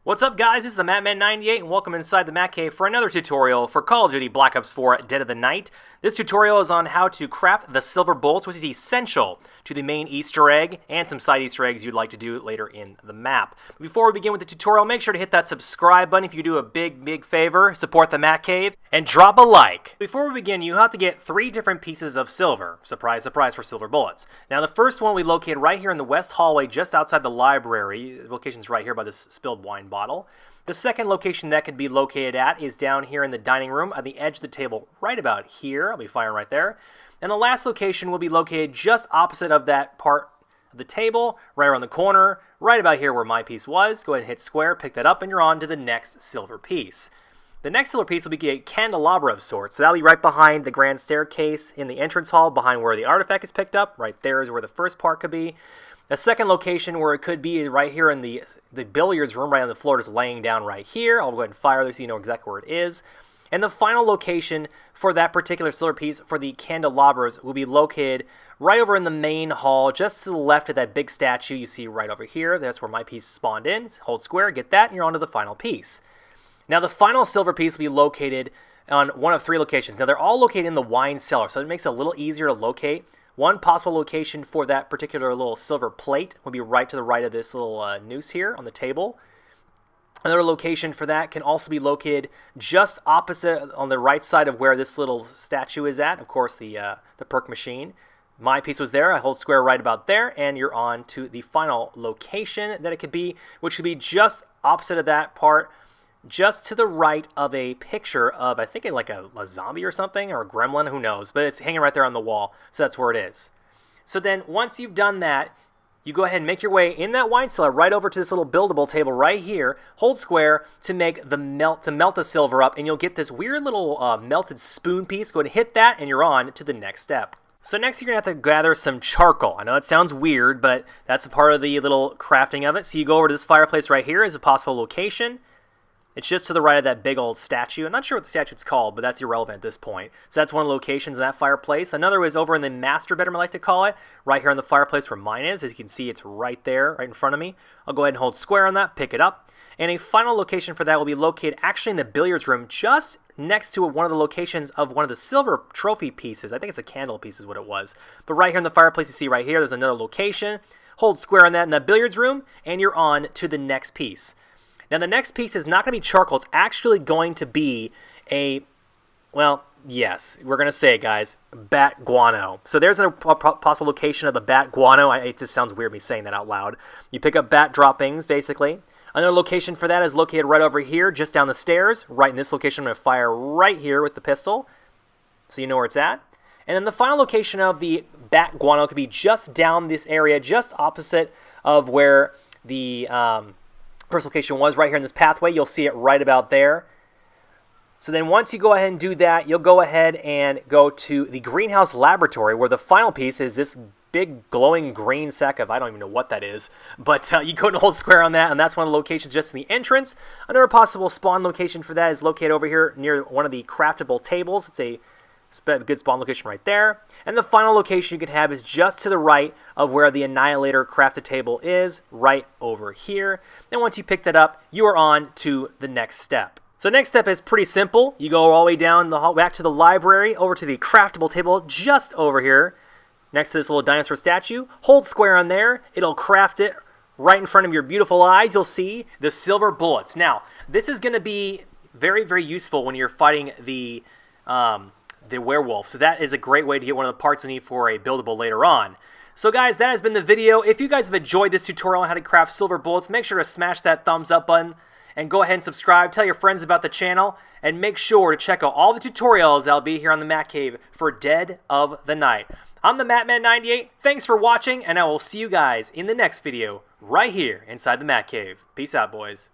What's up, guys? This is the Madman98 and welcome inside the Matt Cave for another tutorial for Call of Duty Black Ops 4 Dead of the Night. This tutorial is on how to craft the silver bullets, which is essential to the main Easter egg and some side Easter eggs you'd like to do later in the map. Before we begin with the tutorial, make sure to hit that subscribe button if you do a big favor, support the Matt Cave, and drop a like. Before we begin, you have to get 3 different pieces of silver. Surprise, surprise for silver bullets. Now, the first one we located right here in the west hallway just outside the library. The location's right here by this spilled wine bottle. The second location that could be located at is down here in the dining room on the edge of the table, right about here. I'll be firing right there. And the last location will be located just opposite of that part of the table, right around the corner, right about here where my piece was. Go ahead and hit square, pick that up, and you're on to the next silver piece. The next silver piece will be a candelabra of sorts. So that'll be right behind the grand staircase in the entrance hall, behind where the artifact is picked up. Right there is where the first part could be. A second location where it could be is right here in the billiards room, right on the floor, just laying down right here. I'll go ahead and fire this so you know exactly where it is. And the final location for that particular silver piece for the candelabras will be located right over in the main hall, just to the left of that big statue you see right over here. That's where my piece spawned in. Hold square, get that, and you're on to the final piece. Now, the final silver piece will be located on one of 3 locations. Now, they're all located in the wine cellar, so it makes it a little easier to locate. One possible location for that particular little silver plate would be right to the right of this little noose here on the table. Another location for that can also be located just opposite on the right side of where this little statue is at. Of course, the perk machine. My piece was there. I hold square right about there, and you're on to the final location that it could be, which would be just opposite of that part, just to the right of a picture of, I think, like a zombie or something, or a gremlin, who knows, but it's hanging right there on the wall, so that's where it is. So then, once you've done that, you go ahead and make your way in that wine cellar right over to this little buildable table right here, hold square to make the melt the silver up, and you'll get this weird little melted spoon piece. Go ahead and hit that, and you're on to the next step. So next you're going to have to gather some charcoal. I know that sounds weird, but that's a part of the little crafting of it. So you go over to this fireplace right here as a possible location. It's just to the right of that big old statue. I'm not sure what the statue's called, but that's irrelevant at this point. So that's one of the locations in that fireplace. Another was over in the master bedroom, I like to call it, right here in the fireplace where mine is. As you can see, it's right there, right in front of me. I'll go ahead and hold square on that, pick it up. And a final location for that will be located actually in the billiards room, just next to one of the locations of one of the silver trophy pieces. I think it's a candle piece is what it was. But right here in the fireplace, you see right here, there's another location. Hold square on that in the billiards room, and you're on to the next piece. Now, the next piece is not going to be charcoal. It's actually going to be well, yes, we're going to say it, guys, bat guano. So there's a possible location of the bat guano. It just sounds weird me saying that out loud. You pick up bat droppings, basically. Another location for that is located right over here, just down the stairs. Right in this location, I'm going to fire right here with the pistol, so you know where it's at. And then the final location of the bat guano could be just down this area, just opposite of where the first location was, right here in this pathway. You'll see it right about there. So then once you go ahead and do that, you'll go ahead and go to the greenhouse laboratory, where the final piece is this big glowing green sack of, I don't even know what that is, but you go and hold square on that, and that's one of the locations just in the entrance. Another possible spawn location for that is located over here near one of the craftable tables. It's a good spawn location right there. And the final location you can have is just to the right of where the Annihilator crafted table is, right over here. And once you pick that up, you are on to the next step. So the next step is pretty simple. You go all the way down the hall, back to the library, over to the craftable table just over here, next to this little dinosaur statue. Hold square on there. It'll craft it right in front of your beautiful eyes. You'll see the silver bullets. Now, this is going to be very useful when you're fighting the werewolf. So that is a great way to get one of the parts you need for a buildable later on. So guys, that has been the video. If you guys have enjoyed this tutorial on how to craft silver bullets, make sure to smash that thumbs up button and go ahead and subscribe. Tell your friends about the channel, and make sure to check out all the tutorials that'll be here on the Matt Cave for Dead of the Night. I'm the Madman98. Thanks for watching, and I will see you guys in the next video right here inside the Matt Cave. Peace out, boys.